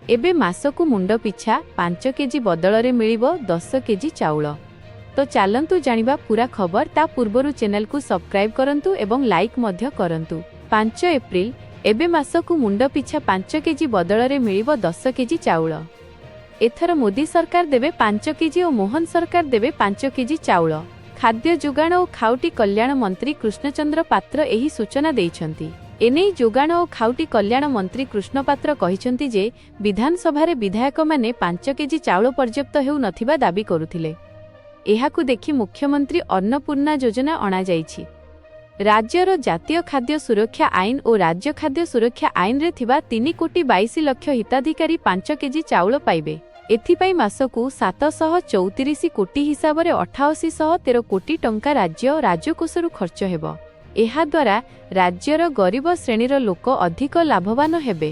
एबे मासकु मुंड पिछा 5 KG बदଳରେ मिलिबो 10 KG चाउଳ। तो चालंतु जानिबा पूरा खबर ता पूर्वरु चैनल को सब्सक्राइब करंतु एवं लाइक मध्य करंतु। 5 एप्रिल एबे मासकु मुंड पिछा 5 केजी बदଳରେ मिलिबो 10 केजी चाउଳ। एथर मोदी सरकार देबे 5 केजी और मोहन सरकार देबे 5 केजी चाउଳ। खाद्य जोगाण और खाउटी कल्याण मंत्री कृष्णचंद्र पात्र एही सूचना दैछंती। एनेई जोगाण और खाउटी कल्याण मंत्री कृष्ण पात्र कहिसंती जे विधानसभा रे विधायक माने 5 केजी चाउळ पर्याप्त हेउ नथिबा दाबी करुथिले। एहाकु देखि मुख्यमंत्री अन्नपूर्णा योजना अणा जाइछि। राज्यर जातीय खाद्य सुरक्षा आईन और राज्य खाद्य सुरक्षा आईन रे थिबा 3 कोटी 22 लक्ष हिताधिकारी 5 केजी चाउळ पाइबे। एथिपाई मासकु 734 कोटी हिसाब रे 8813 कोटी टंका राज्य और राजकोषरु खर्च हेबो। एहा द्वारा राज्यर गरीब श्रेणीर लोक अधिक लाभवान हेबे।